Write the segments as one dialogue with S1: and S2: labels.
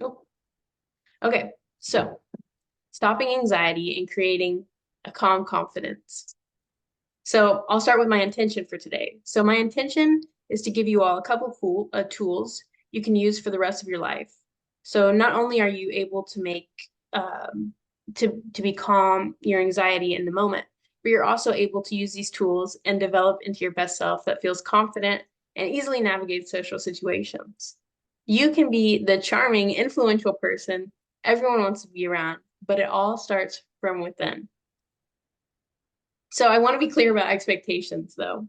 S1: Oh, okay. So stopping anxiety and creating a calm confidence. So I'll start with my intention for today. So my intention is to give you all a couple cool tools you can use for the rest of your life. So not only are you able to make um, to be calm your anxiety in the moment, but you're also able to use these tools and develop into your best self that feels confident and easily navigates social situations. You can be the charming, influential person everyone wants to be around, but it all starts from within. So I want to be clear about expectations, though.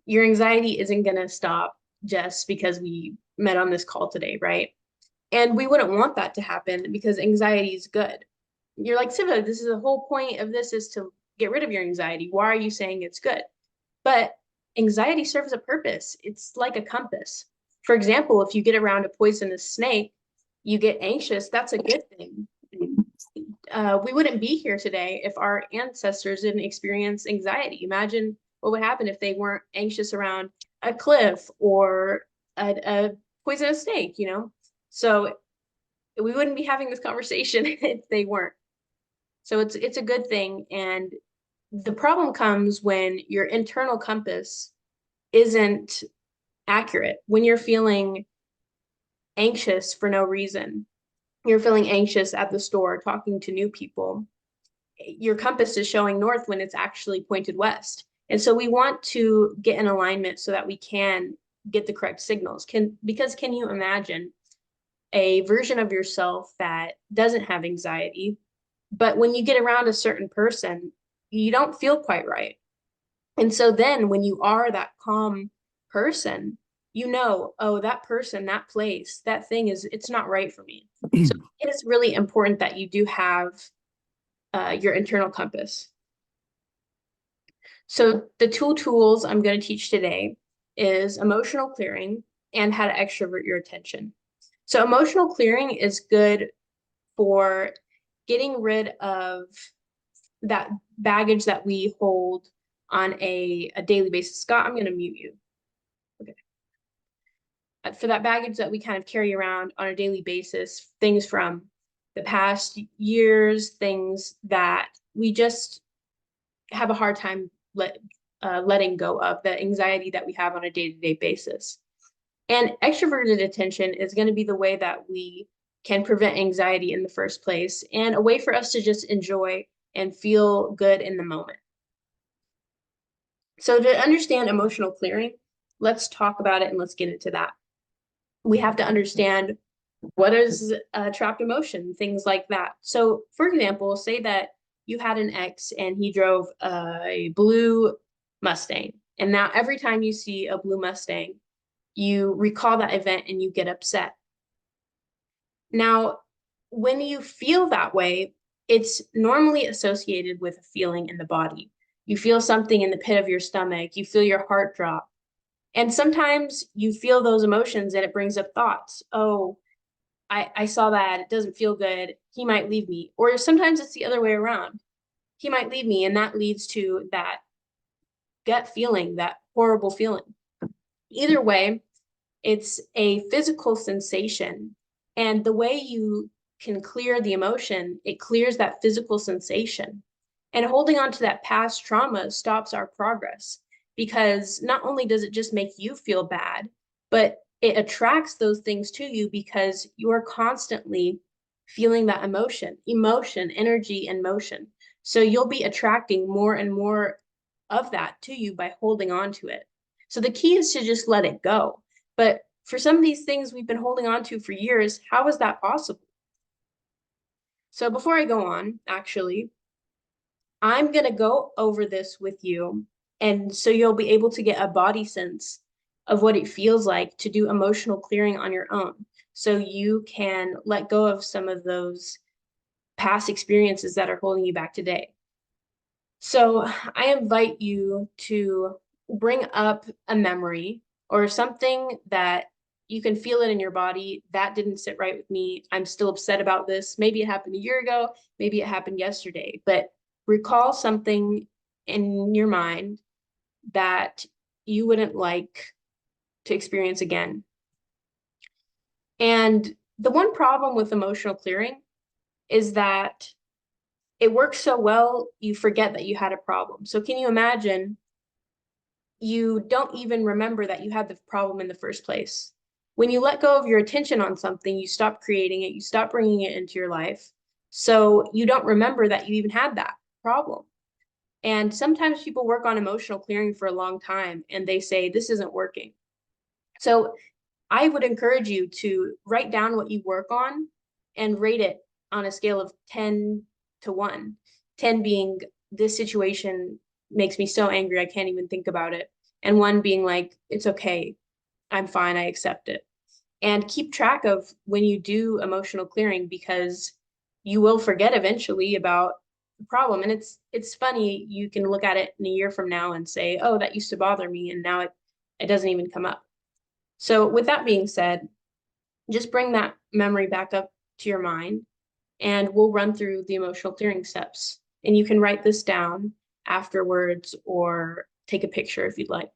S1: Your anxiety isn't going to stop just because we met on this call today, right? And we wouldn't want that to happen because anxiety is good. You're like, Siva, this is the whole point of this is to get rid of your anxiety. Why are you saying it's good? But anxiety serves a purpose. It's like a compass. For example, if you get around a poisonous snake, you get anxious, that's a good thing. We wouldn't be here today if our ancestors didn't experience anxiety. Imagine what would happen if they weren't anxious around a cliff or a poisonous snake, you know? So we wouldn't be having this conversation if they weren't. So it's a good thing. And the problem comes when your internal compass isn't accurate, when you're feeling anxious for no reason. You're feeling anxious at the store talking to new people, your compass is showing north when it's actually pointed west. And so we want to get in alignment so that we can get the correct signals. Can you imagine a version of yourself that doesn't have anxiety, but when you get around a certain person, you don't feel quite right. And so then when you are that calm person, you know, oh, that person, that place, that thing is, it's not right for me. So it is really important that you do have your internal compass. So the two tools I'm going to teach today is emotional clearing and how to extrovert your attention. So emotional clearing is good for getting rid of that baggage that we hold on a daily basis. Scott, I'm going to mute you. Okay. For that baggage that we kind of carry around on a daily basis, things from the past years, things that we just have a hard time letting go of, the anxiety that we have on a day-to-day basis. And extroverted attention is going to be the way that we can prevent anxiety in the first place and a way for us to just enjoy and feel good in the moment. So to understand emotional clearing, let's talk about it and let's get into that. We have to understand what is trapped emotion, things like that. So for example, say that you had an ex and he drove a blue Mustang. And now every time you see a blue Mustang, you recall that event and you get upset. Now, when you feel that way, it's normally associated with a feeling in the body. You feel something in the pit of your stomach, you feel your heart drop. And sometimes you feel those emotions and it brings up thoughts. Oh, I saw that. It doesn't feel good. He might leave me. Or sometimes it's the other way around. He might leave me. And that leads to that gut feeling, that horrible feeling. Either way, it's a physical sensation. And the way you can clear the emotion, it clears that physical sensation. And holding on to that past trauma stops our progress because not only does it just make you feel bad, but it attracts those things to you because you're constantly feeling that emotion, energy, and motion. So you'll be attracting more and more of that to you by holding on to it. So the key is to just let it go. But for some of these things we've been holding on to for years, how is that possible? So before I go on, actually, I'm going to go over this with you. And so you'll be able to get a body sense of what it feels like to do emotional clearing on your own. So you can let go of some of those past experiences that are holding you back today. So I invite you to bring up a memory or something that you can feel it in your body. That didn't sit right with me. I'm still upset about this. Maybe it happened a year ago. Maybe it happened yesterday. But recall something in your mind that you wouldn't like to experience again. And The one problem with emotional clearing is that it works so well, you forget that you had a problem. So can you imagine you don't even remember that you had the problem in the first place? When you let go of your attention on something, you stop creating it, you stop bringing it into your life. So you don't remember that you even had that problem. And sometimes people work on emotional clearing for a long time and they say, this isn't working. So I would encourage you to write down what you work on and rate it on a scale of 10 to 1. 10 being this situation makes me so angry, I can't even think about it. And 1 being like, it's okay, I'm fine, I accept it. And keep track of when you do emotional clearing because you will forget eventually about the problem. And it's funny, you can look at it in a year from now and say, oh, that used to bother me, and now it doesn't even come up. So with that being said, just bring that memory back up to your mind and we'll run through the emotional clearing steps. And you can write this down afterwards or take a picture if you'd like.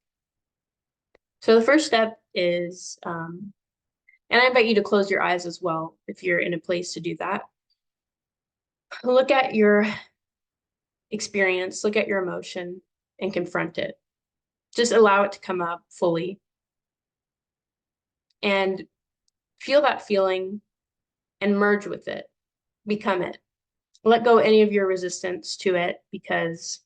S1: So the first step is, and I invite you to close your eyes as well if you're in a place to do that. Look at your experience, look at your emotion and confront it. Just allow it to come up fully and feel that feeling and merge with it, become it. Let go any of your resistance to it because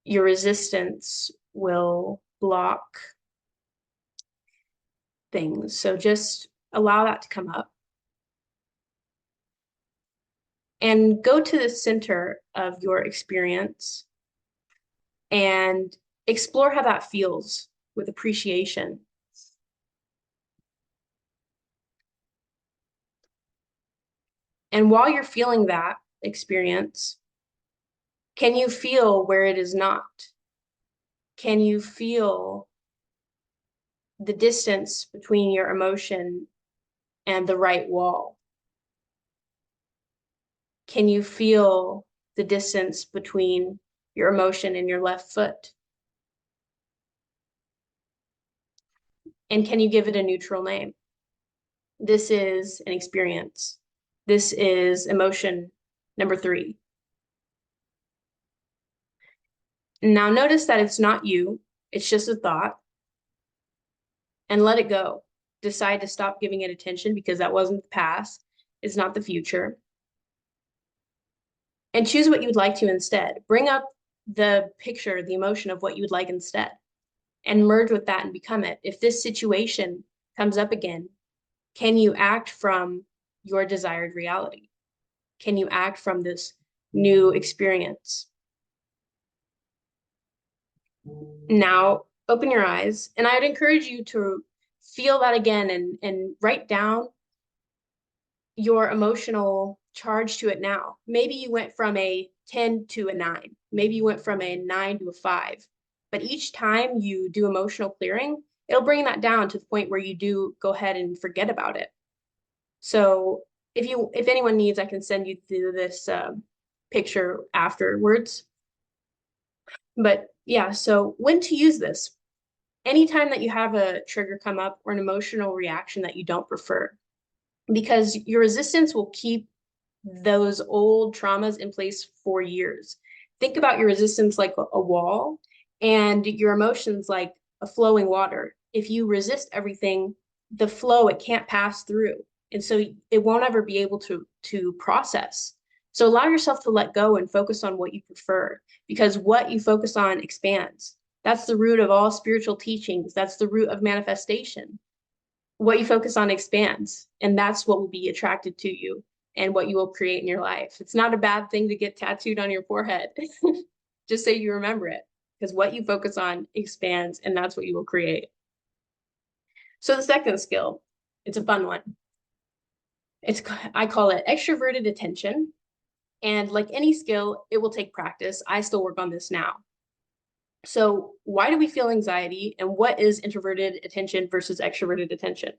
S1: your resistance will block things. So just allow that to come up and go to the center of your experience and explore how that feels with appreciation. And while you're feeling that experience, can you feel where it is not? Can you feel the distance between your emotion and the right wall? Can you feel the distance between your emotion and your left foot? And can you give it a neutral name? This is an experience. This is emotion number 3. Now notice that it's not you, it's just a thought, and let it go. Decide to stop giving it attention because that wasn't the past, it's not the future. And choose what you'd like to instead. Bring up the picture, the emotion of what you would like instead, and merge with that and become it. If this situation comes up again, can you act from your desired reality? Can you act from this new experience? Now, open your eyes, and I'd encourage you to feel that again and write down your emotional charge to it now. Maybe you went from a 10 to a 9. Maybe you went from a 9 to a 5. But each time you do emotional clearing, it'll bring that down to the point where you do go ahead and forget about it. So if anyone needs, I can send you through this picture afterwards. But yeah, so when to use this? Anytime that you have a trigger come up or an emotional reaction that you don't prefer, because your resistance will keep those old traumas in place for years. Think about your resistance like a wall and your emotions like a flowing water. If you resist everything, the flow, it can't pass through. And so it won't ever be able to process. So allow yourself to let go and focus on what you prefer, because what you focus on expands. That's the root of all spiritual teachings. That's the root of manifestation. What you focus on expands, and that's what will be attracted to you and what you will create in your life. It's not a bad thing to get tattooed on your forehead. Just so you remember it, because what you focus on expands, and that's what you will create. So the second skill, it's a fun one. I call it extroverted attention. And like any skill, it will take practice. I still work on this now. So why do we feel anxiety, and what is introverted attention versus extroverted attention?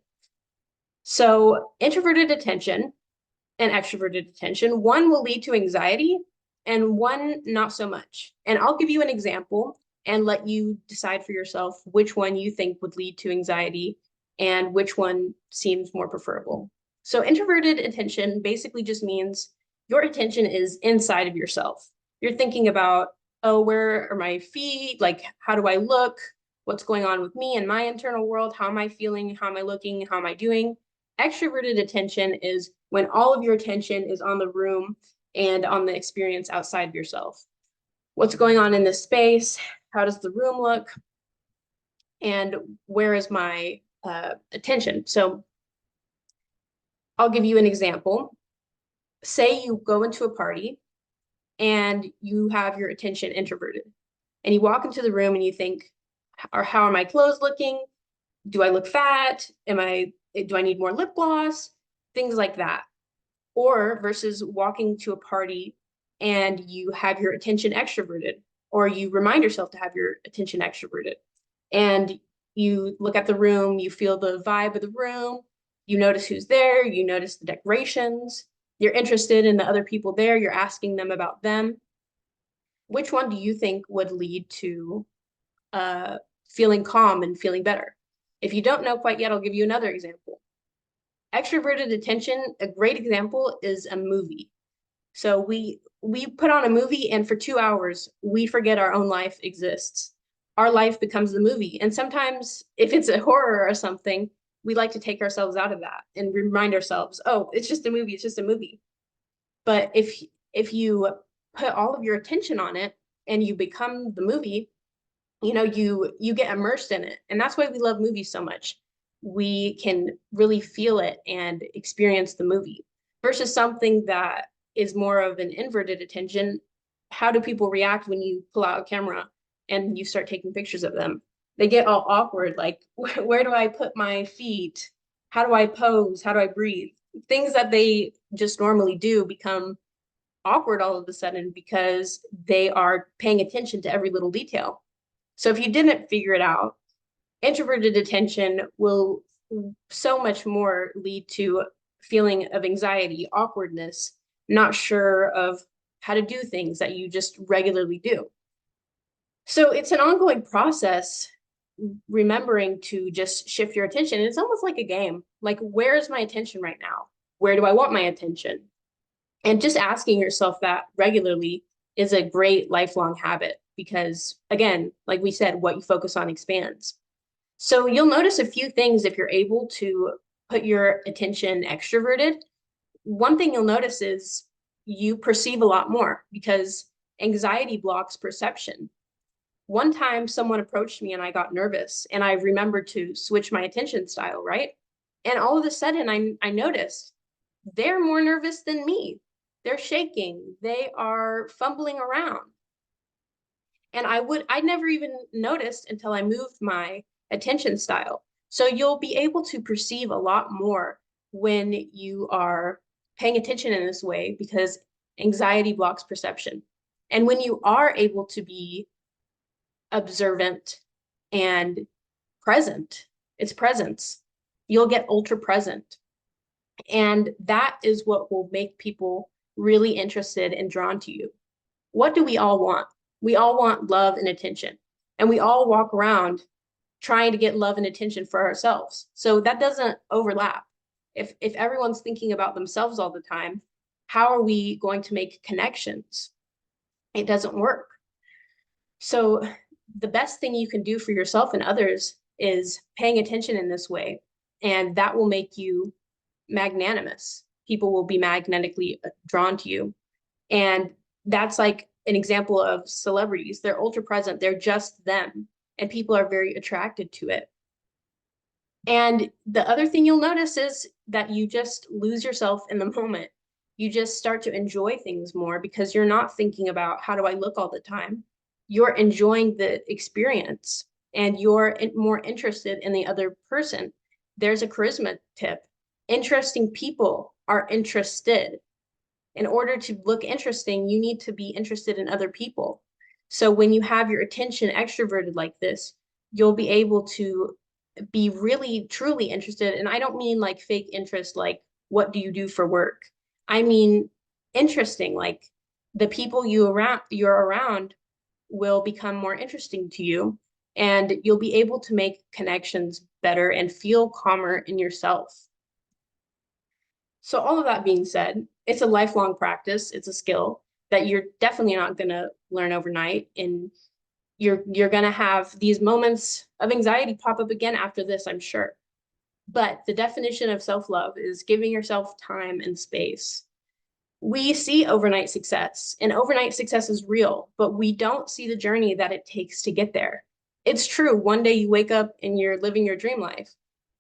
S1: So introverted attention and extroverted attention, one will lead to anxiety and one not so much. And I'll give you an example and let you decide for yourself which one you think would lead to anxiety and which one seems more preferable. So introverted attention basically just means your attention is inside of yourself. You're thinking about, oh, where are my feet? Like, how do I look? What's going on with me and my internal world? How am I feeling? How am I looking? How am I doing? Extroverted attention is when all of your attention is on the room and on the experience outside of yourself. What's going on in this space? How does the room look? And where is my attention? So I'll give you an example. Say you go into a party and you have your attention introverted, and you walk into the room and you think, or how are my clothes looking? Do I look fat? Do I need more lip gloss? Things like that. Or versus walking to a party and you have your attention extroverted, or you remind yourself to have your attention extroverted. And you look at the room, you feel the vibe of the room, you notice who's there, you notice the decorations, you're interested in the other people there, you're asking them about them. Which one do you think would lead to feeling calm and feeling better? If you don't know quite yet, I'll give you another example. Extroverted attention, a great example is a movie. So we put on a movie and for 2 hours, we forget our own life exists. Our life becomes the movie. And sometimes if it's a horror or something, we like to take ourselves out of that and remind ourselves, oh, it's just a movie, it's just a movie. But if you put all of your attention on it and you become the movie, you get immersed in it. And that's why we love movies so much. We can really feel it and experience the movie versus something that is more of an inverted attention. How do people react when you pull out a camera and you start taking pictures of them? They get all awkward, like, where do I put my feet? How do I pose? How do I breathe? Things that they just normally do become awkward all of a sudden because they are paying attention to every little detail. So if you didn't figure it out, introverted attention will so much more lead to feeling of anxiety, awkwardness, not sure of how to do things that you just regularly do. So it's an ongoing process, remembering to just shift your attention. It's almost like a game. Like, where is my attention right now? Where do I want my attention? And just asking yourself that regularly is a great lifelong habit because, again, like we said, what you focus on expands. So you'll notice a few things if you're able to put your attention extroverted. One thing you'll notice is you perceive a lot more because anxiety blocks perception. One time someone approached me and I got nervous and I remembered to switch my attention style, right? And all of a sudden I noticed they're more nervous than me. They're shaking, they are fumbling around. And I never even noticed until I moved my attention style. So you'll be able to perceive a lot more when you are paying attention in this way because anxiety blocks perception. And when you are able to be observant and present, it's presence, you'll get ultra present. And that is what will make people really interested and drawn to you. What do we all want? We all want love and attention. And we all walk around trying to get love and attention for ourselves. So that doesn't overlap. If everyone's thinking about themselves all the time, how are we going to make connections? It doesn't work. So the best thing you can do for yourself and others is paying attention in this way. And that will make you magnanimous. People will be magnetically drawn to you. And that's like an example of celebrities. They're ultra present, they're just them, and people are very attracted to it. And the other thing you'll notice is that you just lose yourself in the moment. You just start to enjoy things more because you're not thinking about how do I look all the time. You're enjoying the experience and you're more interested in the other person. There's a charisma tip. Interesting people are interested. In order to look interesting, you need to be interested in other people. So when you have your attention extroverted like this, you'll be able to be really, truly interested. And I don't mean like fake interest, like what do you do for work? I mean interesting, like the people you're around will become more interesting to you, and you'll be able to make connections better and feel calmer in yourself. So all of that being said, it's a lifelong practice. It's a skill that you're definitely not going to learn overnight. And you're going to have these moments of anxiety pop up again after this, I'm sure. But the definition of self-love is giving yourself time and space. We see overnight success, and overnight success is real, but we don't see the journey that it takes to get there. It's true, one day you wake up and you're living your dream life,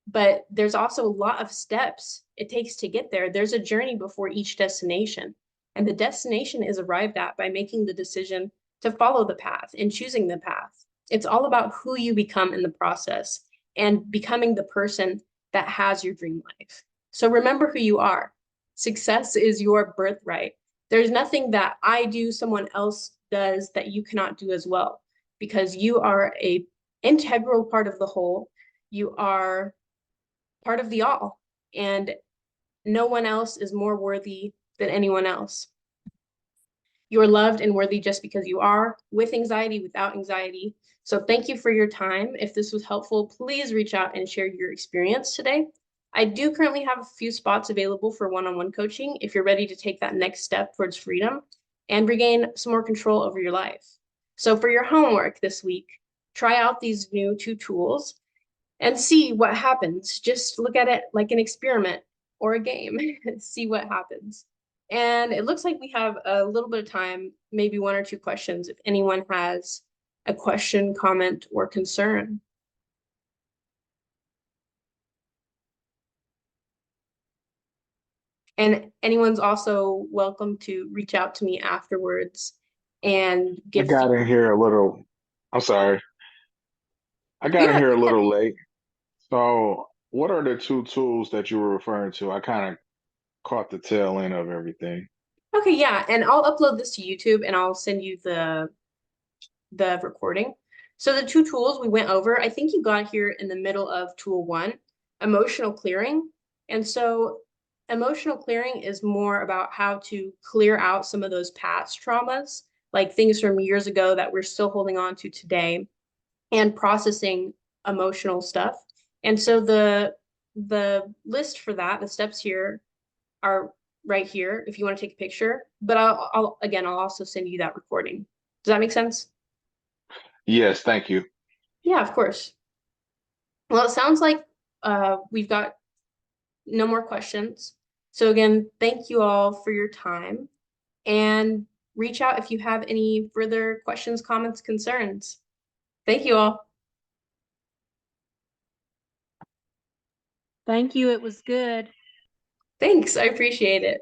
S1: but there's also a lot of steps it takes to get there. There's a journey before each destination, and the destination is arrived at by making the decision to follow the path and choosing the path. It's all about who you become in the process and becoming the person that has your dream life. So remember who you are. Success is your birthright. There's nothing that I do, someone else does that you cannot do as well, because you are a integral part of the whole. You are part of the all, and no one else is more worthy than anyone else. You are loved and worthy just because you are, with anxiety, without anxiety. So thank you for your time. If this was helpful, please reach out and share your experience today. I do currently have a few spots available for one-on-one coaching if you're ready to take that next step towards freedom and regain some more control over your life. So for your homework this week, try out these new 2 tools and see what happens. Just look at it like an experiment or a game, see what happens. And it looks like we have a little bit of time, maybe 1 or 2 questions, if anyone has a question, comment, or concern. And anyone's also welcome to reach out to me afterwards and
S2: I
S1: give
S2: got in
S1: feedback.
S2: here a little, I'm sorry, I got in
S1: Yeah,
S2: here
S1: go
S2: a
S1: ahead.
S2: little late. So, what are the 2 tools that you were referring to? I kind of caught the tail end of everything.
S1: Okay, yeah, and I'll upload this to YouTube and I'll send you the recording. So the 2 tools we went over, I think you got here in the middle of tool 1, emotional clearing. And so emotional clearing is more about how to clear out some of those past traumas, like things from years ago that we're still holding on to today, and processing emotional stuff. And so the list for that, the steps here are right here if you want to take a picture, but I'll also send you that recording. Does that make sense?
S2: Yes, thank you.
S1: Yeah, of course. Well, it sounds like we've got no more questions. So again, thank you all for your time, and reach out if you have any further questions, comments, concerns. Thank you all.
S3: Thank you. It was good.
S1: Thanks. I appreciate it.